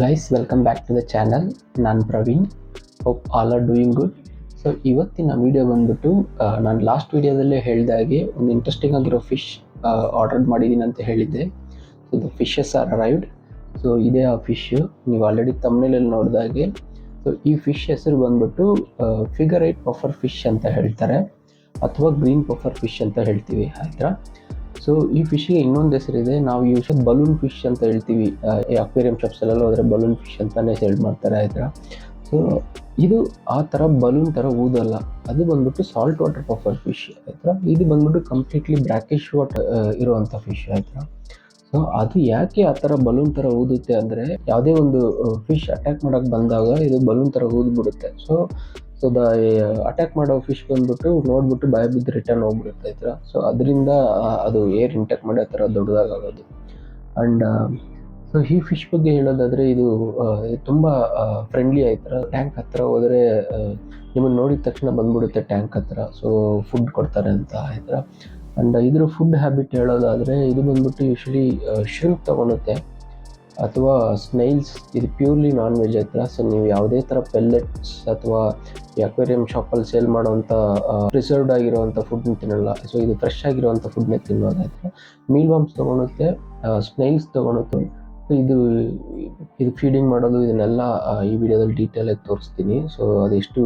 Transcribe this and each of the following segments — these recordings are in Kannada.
Guys, welcome back to the channel. ನಾನು Praveen. Hope all are doing good. So ಇವತ್ತಿನ ವಿಡಿಯೋ ಬಂದ್ಬಿಟ್ಟು ನಾನು ಲಾಸ್ಟ್ ವಿಡಿಯೋದಲ್ಲೇ ಹೇಳಿದಾಗೆ ಒಂದು ಇಂಟ್ರೆಸ್ಟಿಂಗ್ ಆಗಿರೋ ಫಿಶ್ ಆರ್ಡರ್ ಮಾಡಿದ್ದೀನಿ ಅಂತ ಹೇಳಿದ್ದೆ. So the fishes are arrived. So ಇದೇ ಆ ಫಿಶ್. ನೀವು ಆಲ್ರೆಡಿ ತಮ್ನೇಲಲ್ಲಿ ನೋಡಿದಾಗೆ. ಸೊ ಈ ಫಿಶ್ ಹೆಸರು ಬಂದ್ಬಿಟ್ಟು ಫಿಗರ್ 8 ಪಫರ್ ಫಿಶ್ ಅಂತ ಹೇಳ್ತಾರೆ, ಅಥವಾ ಗ್ರೀನ್ ಪಫರ್ ಫಿಶ್ ಅಂತ ಹೇಳ್ತೀವಿ ಆಯ್ತಾ. ಸೊ ಈ ಫಿಶ್ಗೆ ಇನ್ನೊಂದು ಹೆಸರಿದೆ. ನಾವು ಯೂಶಲಿ ಬಲೂನ್ ಫಿಶ್ ಅಂತ ಹೇಳ್ತೀವಿ. ಅಕ್ವೇರಿಯಂ ಶಾಪ್ಸಲ್ಲೆಲ್ಲ ಹೋದರೆ ಬಲೂನ್ ಫಿಶ್ ಅಂತಲೇ ಸೇಲ್ ಮಾಡ್ತಾರೆ ಆಯ್ತಾ. ಸೊ ಇದು ಆ ಥರ ಬಲೂನ್ ಥರ ಊದಲ್ಲ. ಅದು ಬಂದ್ಬಿಟ್ಟು ಸಾಲ್ಟ್ ವಾಟರ್ ಪಫರ್ ಫಿಶ್ ಆಯ್ತಾ. ಇದು ಬಂದ್ಬಿಟ್ಟು ಕಂಪ್ಲೀಟ್ಲಿ ಬ್ರ್ಯಾಕಿಶ್ ವಾಟರ್ ಇರುವಂಥ ಫಿಶ್ ಆಯ್ತಾ. ಸೊ ಅದು ಯಾಕೆ ಆ ಥರ ಬಲೂನ್ ಥರ ಊದುತ್ತೆ ಅಂದರೆ, ಯಾವುದೇ ಒಂದು ಫಿಶ್ ಅಟ್ಯಾಕ್ ಮಾಡೋಕ್ಕೆ ಬಂದಾಗ ಇದು ಬಲೂನ್ ಥರ ಊದ್ಬಿಡುತ್ತೆ. ಸೊ ದ ಅಟ್ಯಾಕ್ ಮಾಡೋ ಫಿಶ್ ಬಂದ್ಬಿಟ್ಟು ನೋಡ್ಬಿಟ್ಟು ಭಯ ಬಿದ್ದು ರಿಟರ್ನ್ ಹೋಗ್ಬಿಡುತ್ತೆ ಆಯ್ತಾ. ಸೊ ಅದರಿಂದ ಅದು ಏರ್ ಇಂಟ್ಯಾಕ್ಟ್ ಮಾಡಿ ಆ ಥರ ದೊಡ್ಡದಾಗೋದು. ಆ್ಯಂಡ್ ಸೊ ಈ ಫಿಶ್ ಬಗ್ಗೆ ಹೇಳೋದಾದರೆ, ಇದು ತುಂಬ ಫ್ರೆಂಡ್ಲಿ ಆಯ್ತಾ. ಟ್ಯಾಂಕ್ ಹತ್ರ ಹೋದರೆ ನಿಮಗೆ ನೋಡಿದ ತಕ್ಷಣ ಬಂದ್ಬಿಡುತ್ತೆ ಟ್ಯಾಂಕ್ ಹತ್ರ. ಸೊ ಫುಡ್ ಕೊಡ್ತಾರೆ ಅಂತ ಆಯ್ತಾ. ಆ್ಯಂಡ್ ಇದ್ರ ಫುಡ್ ಹ್ಯಾಬಿಟ್ ಹೇಳೋದಾದರೆ, ಇದು ಬಂದ್ಬಿಟ್ಟು ಯೂಶ್ವಲಿ ಶ್ರಿಂಪ್ ತೊಗೊಳುತ್ತೆ ಅಥವಾ ಸ್ನೈಲ್ಸ್. ಇದು ಪ್ಯೂರ್ಲಿ ನಾನ್ ವೆಜ್ ಆಯ್ತಾ. ಸೊ ನೀವು ಯಾವುದೇ ಥರ ಪೆಲ್ಲೆಟ್ಸ್ ಅಥವಾ ಅಕ್ವೇರಿಯಂ ಶಾಪಲ್ಲಿ ಸೇಲ್ ಮಾಡೋವಂಥ ಪ್ರಿಸರ್ವ್ಡ್ ಆಗಿರೋವಂಥ ಫುಡ್ನ ತಿನ್ನಲ್ಲ. ಸೊ ಇದು ಫ್ರೆಶ್ ಆಗಿರೋವಂಥ ಫುಡ್ನೇ ತಿನ್ನೋದಾಯ್ತು. ಮೀಲ್ ವಾಮ್ಸ್ ತೊಗೊಳುತ್ತೆ, ಸ್ನೈಲ್ಸ್ ತೊಗೊಳುತ್ತೆ. ಇದು ಫೀಡಿಂಗ್ ಮಾಡೋದು ಇದನ್ನೆಲ್ಲ ಈ ವಿಡಿಯೋದಲ್ಲಿ ಡೀಟೇಲಾಗಿ ತೋರಿಸ್ತೀನಿ. ಸೊ ಅದೆಷ್ಟು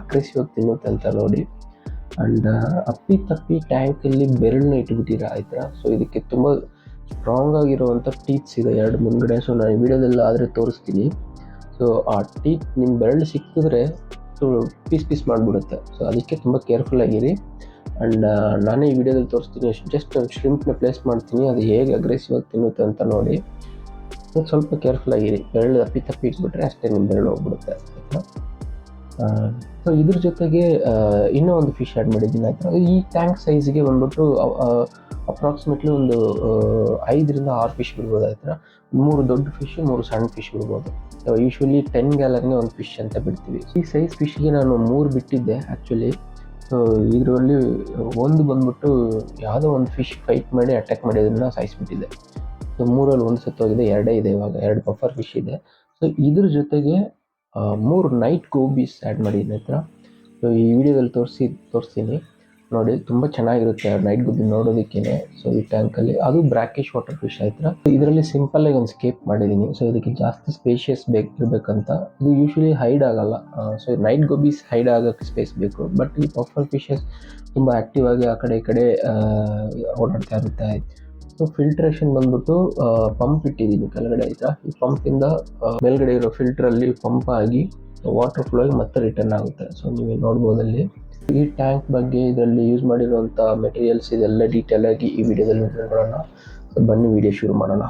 ಅಗ್ರೆಸಿವ್ ಆಗಿ ತಿನ್ನುತ್ತೆ ಅಂತ ನೋಡಿ. ಆ್ಯಂಡ್ ಅಪ್ಪಿ ತಪ್ಪಿ ಟ್ಯಾಂಕಲ್ಲಿ ಬೆರಳನ್ನ ಇಟ್ಬಿಟ್ಟಿರ ಆಯ್ತಾ. ಸೊ ಇದಕ್ಕೆ ತುಂಬ ಸ್ಟ್ರಾಂಗ್ ಆಗಿರುವಂಥ ಟೀತ್ಸ್ ಇದೆ ಎರಡು ಮುಂದ್ಗಡೆ. ಸೊ ನಾನು ಈ ವಿಡಿಯೋದೆಲ್ಲ ಆದರೆ ತೋರಿಸ್ತೀನಿ. ಸೊ ಆ ಟೀತ್ ನಿಮ್ಮ ಬೆರಳು ಸಿಕ್ಕಿದ್ರೆ ಸೊ ಪೀಸ್ ಮಾಡಿಬಿಡುತ್ತೆ. ಸೊ ಅದಕ್ಕೆ ತುಂಬ ಕೇರ್ಫುಲ್ ಆಗಿರಿ. ಆ್ಯಂಡ್ ನಾನೇ ಈ ವಿಡಿಯೋದಲ್ಲಿ ತೋರಿಸ್ತೀನಿ. ಜಸ್ಟ್ ಶ್ರಿಂಪ್ನ ಪ್ಲೇಸ್ ಮಾಡ್ತೀನಿ, ಅದು ಹೇಗೆ ಅಗ್ರೆಸಿವ್ ಆಗಿ ತಿನ್ನುತ್ತೆ ಅಂತ ನೋಡಿ. ಸ್ವಲ್ಪ ಕೇರ್ಫುಲ್ ಆಗಿರಿ. ಬೆರಳು ಅಪ್ಪಿ ತಪ್ಪಿ ಇಟ್ಬಿಟ್ರೆ ಅಷ್ಟೇ ನಿಮ್ಮ ಬೆರಳು ಹೋಗ್ಬಿಡುತ್ತೆ ಆಯಿತಾ. ಸೊ ಇದ್ರ ಜೊತೆಗೆ ಇನ್ನೂ ಒಂದು ಫಿಶ್ ಆ್ಯಡ್ ಮಾಡಿದ್ದೀನಿ ಆಯಿತಾ. ಈ ಟ್ಯಾಂಕ್ ಸೈಜ್ಗೆ ಬಂದ್ಬಿಟ್ಟು ಅಪ್ರಾಕ್ಸಿಮೇಟ್ಲಿ ಒಂದು 5ರಿಂದ 6 ಫಿಶ್ ಬಿಡ್ಬೋದು ಆಯ್ತಾ. 3 ದೊಡ್ಡ ಫಿಶ್, 3 ಸಣ್ಣ ಫಿಶ್ ಬಿಡ್ಬೋದು. ಯೂಶ್ವಲಿ 10 ಗ್ಯಾಲನ್ಗೆ ಒಂದು ಫಿಶ್ ಅಂತ ಬಿಡ್ತೀವಿ. ಈ ಸೈಜ್ ಫಿಶ್ಗೆ ನಾನು 3 ಬಿಟ್ಟಿದ್ದೆ ಆ್ಯಕ್ಚುಲಿ. ಸೊ ಇದರಲ್ಲಿ ಒಂದು ಬಂದ್ಬಿಟ್ಟು ಯಾವುದೋ ಒಂದು ಫಿಶ್ ಫೈಟ್ ಮಾಡಿ ಅಟ್ಯಾಕ್ ಮಾಡಿ ಅದನ್ನು ಸಾಯಿಸ್ಬಿಟ್ಟಿದೆ. ಸೊ 3ರಲ್ಲಿ ಒಂದು ಸತ್ತೋಗಿದೆ, 2 ಇದೆ ಇವಾಗ, 2 ಪಫರ್ ಫಿಶ್ ಇದೆ. ಸೊ ಇದ್ರ ಜೊತೆಗೆ 3 ನೈಟ್ ಗೋಬೀಸ್ ಆ್ಯಡ್ ಮಾಡಿದ್ದೀನಿ ಆಯ್ತಾ. ಸೊ ಈ ವಿಡಿಯೋದಲ್ಲಿ ತೋರಿಸ್ತೀನಿ ನೋಡಿ. ತುಂಬ ಚೆನ್ನಾಗಿರುತ್ತೆ ನೈಟ್ ಗೋಬಿ ನೋಡೋದಕ್ಕೇ. ಸೊ ಈ ಟ್ಯಾಂಕಲ್ಲಿ ಅದು ಬ್ರ್ಯಾಕಿಶ್ ವಾಟರ್ ಫಿಶ್ ಆಯ್ತಾ. ಇದರಲ್ಲಿ ಸಿಂಪಲ್ಲಾಗಿ ಒಂದು ಸ್ಕೇಪ್ ಮಾಡಿದ್ದೀನಿ. ಸೊ ಇದಕ್ಕೆ ಜಾಸ್ತಿ ಸ್ಪೇಷಿಯಸ್ ಇರಬೇಕಂತ. ಇದು ಯೂಶ್ವಲಿ ಹೈಡ್ ಆಗಲ್ಲ. ಸೊ ನೈಟ್ ಗೋಬೀಸ್ ಹೈಡ್ ಆಗೋಕ್ಕೆ ಸ್ಪೇಸ್ ಬೇಕು. ಬಟ್ ಈ ಪಫರ್ ಫಿಶಸ್ ತುಂಬ ಆ್ಯಕ್ಟಿವ್ ಆಗಿ ಆ ಕಡೆ ಈ ಕಡೆ ಓಡಾಡ್ತಾ ಇರುತ್ತೆ. ಸೊ ಫಿಲ್ಟ್ರೇಷನ್ ಬಂದ್ಬಿಟ್ಟು ಪಂಪ್ ಇಟ್ಟಿದ್ದೀನಿ ಕೆಳಗಡೆ ಆಯಿತಾ. ಈ ಪಂಪಿಂದ ಮೇಲ್ಗಡೆ ಇರೋ ಫಿಲ್ಟ್ರಲ್ಲಿ ಪಂಪ್ ಆಗಿ ವಾಟರ್ ಫ್ಲೋ ಆಗಿ ಮತ್ತೆ ರಿಟರ್ನ್ ಆಗುತ್ತೆ. ಸೊ ನೀವು ನೋಡ್ಬೋದಲ್ಲಿ ಈ ಟ್ಯಾಂಕ್ ಬಗ್ಗೆ, ಇದರಲ್ಲಿ ಯೂಸ್ ಮಾಡಿರುವಂಥ ಮೆಟೀರಿಯಲ್ಸ್, ಇದೆಲ್ಲ ಡೀಟೇಲಾಗಿ ಈ ವಿಡಿಯೋದಲ್ಲಿ ನೋಡೋಣ. ಬನ್ನಿ ವಿಡಿಯೋ ಶುರು ಮಾಡೋಣ.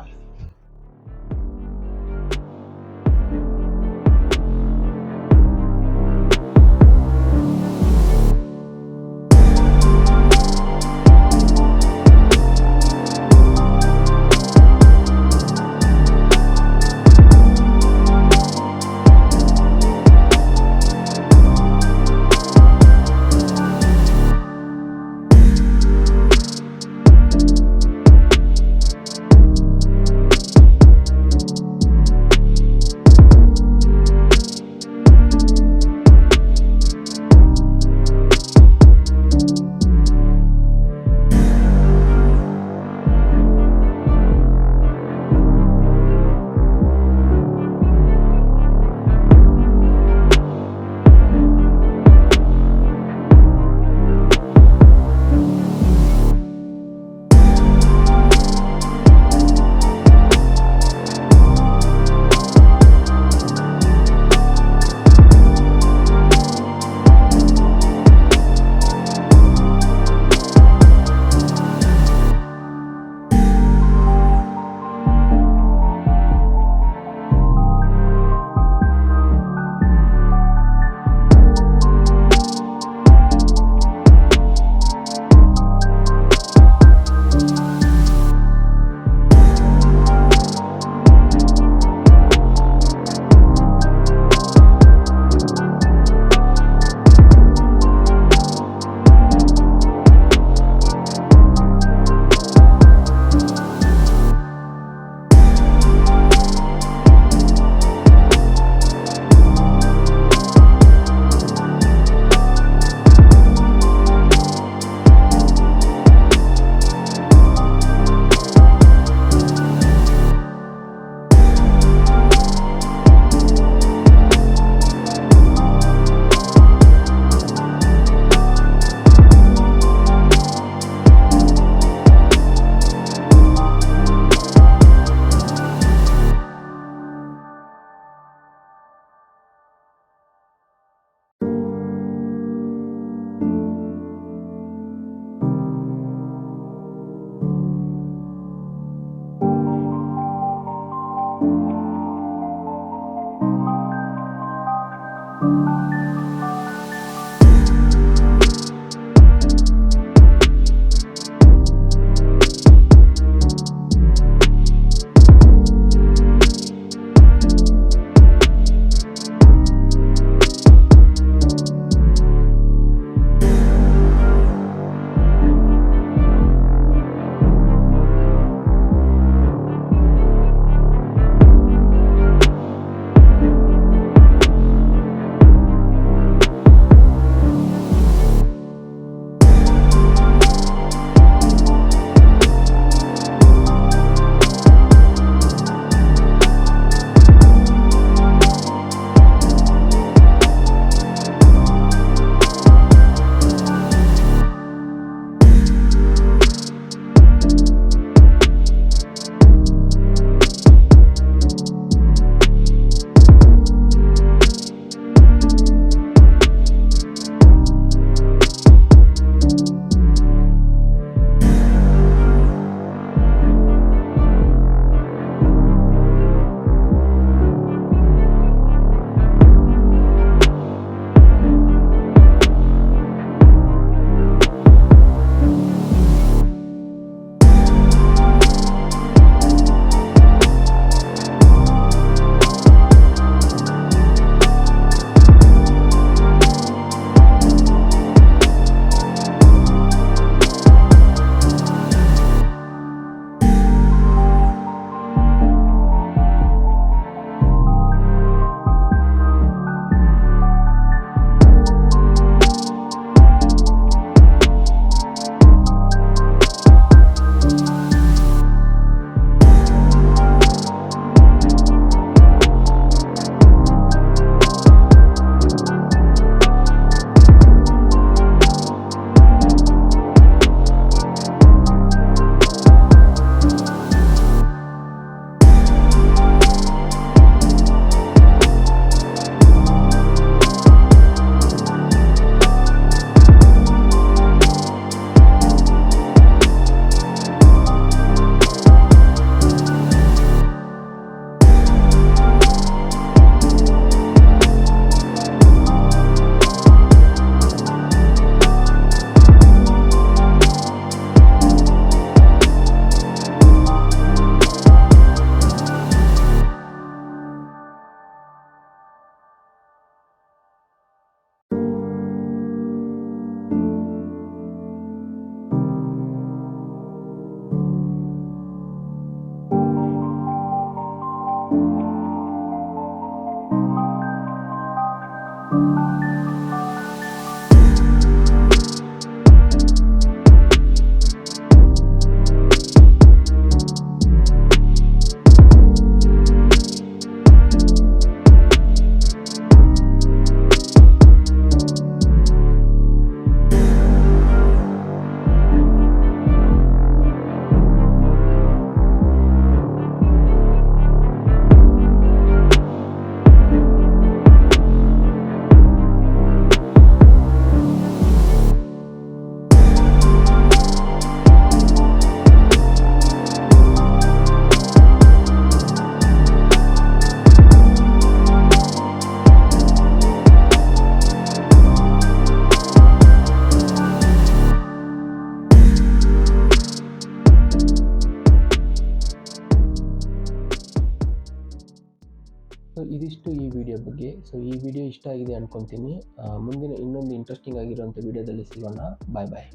ಸೊ ಇದಿಷ್ಟು ಈ ವಿಡಿಯೋ ಬಗ್ಗೆ. ಸೊ ಈ ವಿಡಿಯೋ ಇಷ್ಟ ಆಗಿದೆ ಅನ್ಕೊತೀನಿ. ಮುಂದಿನ ಇನ್ನೊಂದು ಇಂಟ್ರೆಸ್ಟಿಂಗ್ ಆಗಿರುವಂಥ ವಿಡಿಯೋದಲ್ಲಿ ಸಿಗೋಣ. ಬಾಯ್ ಬಾಯ್.